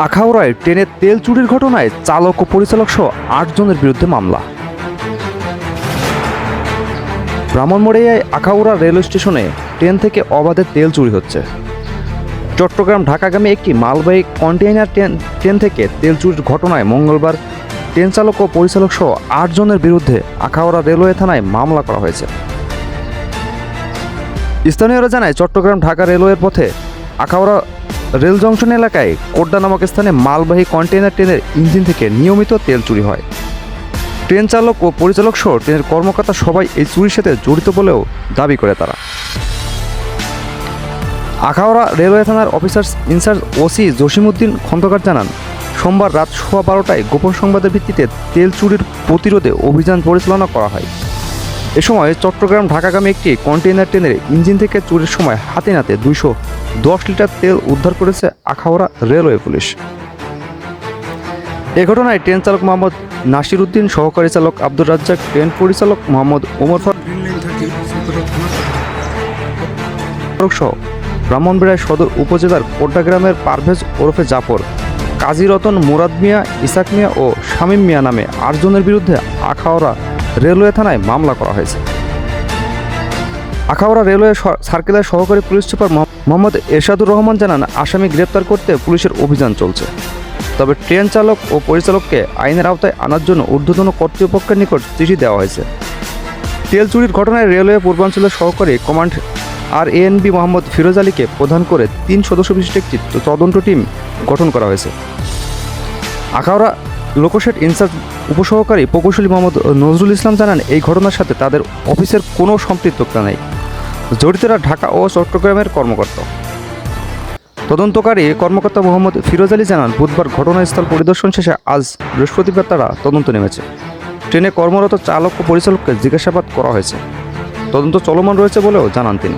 আখাউড়ায় ট্রেনে তেল চুরির ঘটনায় চালক ও পরিচালক সহ ৮ জনের বিরুদ্ধে মামলা। ব্রাহ্মণবাড়িয়ায় আখাউড়া রেলওয়ে স্টেশনে ট্রেন থেকে অবাধে তেল চুরি হচ্ছে। চট্টগ্রাম ঢাকাগামী একটি মালবাহী কন্টেইনার ট্রেন থেকে তেল চুরির ঘটনায় মঙ্গলবার ট্রেন চালক ও পরিচালক সহ ৮ জনের বিরুদ্ধে আখাউড়া রেলওয়ে থানায় মামলা করা হয়েছে। স্থানীয়রা জানায়, চট্টগ্রাম ঢাকা রেলওয়ের পথে আখাউড়া রেল জংশন এলাকায় কোড্ডা নামক স্থানে মালবাহী কন্টেইনার ট্রেনের ইঞ্জিন থেকে নিয়মিত তেল চুরি হয়। ট্রেন চালক ও পরিচালক সহ ট্রেনের কর্মকর্তা সবাই এই চুরির সাথে জড়িত বলেও দাবি করে তারা। আখাউড়া রেলওয়ে থানার officer in charge OC Jasimuddin Khandakar জানান, সোমবার রাত 12:15টায় গোপন সংবাদের ভিত্তিতে তেল চুরির প্রতিরোধে অভিযান পরিচালনা করা হয়। এ সময় চট্টগ্রাম ঢাকাগামী একটি কন্টেইনার ট্রেনের ইঞ্জিন থেকে চুরির সময় হাতে নাতে 210 লিটার তেল উদ্ধার করেছে আখাউড়া রেলওয়ে পুলিশ। এ ঘটনায় ট্রেন চালক মোহাম্মদ নাসির উদ্দিন, সহকারী চালক আব্দুর রাজ্জাক, ট্রেন পরিচালক মোহাম্মদ ওমর ফারুক সহ ব্রাহ্মণবাড়িয়া সদর উপজেলার কোড্ডা গ্রামের পারভেজ ওরফে জাফর, কাজী রতন, মুরাদ মিয়া, ইসাক মিয়া ও শামীম মিয়া নামে ৮ জনের বিরুদ্ধে আখাউড়া রেলওয়ে থানায় মামলা করা হয়েছে। আখাউড়া রেলওয়ে সার্কেলের সহকারী পুলিশ সুপার মোহাম্মদ এরশাদুর রহমান জানান, আসামি গ্রেপ্তার করতে পুলিশের অভিযান চলছে। তবে ট্রেন চালক ও পরিচালককে আইনের আওতায় আনার জন্য ঊর্ধ্বতন কর্তৃপক্ষের নিকট চিঠি দেওয়া হয়েছে। তেল চুরির ঘটনায় রেলওয়ে পূর্বাঞ্চলের সহকারী কমান্ড RANB মোহাম্মদ ফিরোজ আলীকে প্রধান করে 3 সদস্য বিশিষ্ট একটি তদন্ত টিম গঠন করা হয়েছে। আখাউড়া লোকোশেড ইনচার্জ উপসহকারী প্রকৌশলী মোহাম্মদ নজরুল ইসলাম জানান, এই ঘটনার সাথে তাদের অফিসের কোনো সম্পৃক্ততা নেই। জড়িতরা ঢাকা ও চট্টগ্রামের কর্মকর্তা। তদন্তকারী কর্মকর্তা মোহাম্মদ ফিরোজ আলী জানান, বুধবার ঘটনাস্থল পরিদর্শন শেষে আজ বৃহস্পতিবার তারা তদন্ত নেমেছে। ট্রেনে কর্মরত চালক ও পরিচালককে জিজ্ঞাসাবাদ করা হয়েছে। তদন্ত চলমান রয়েছে বলেও জানান তিনি।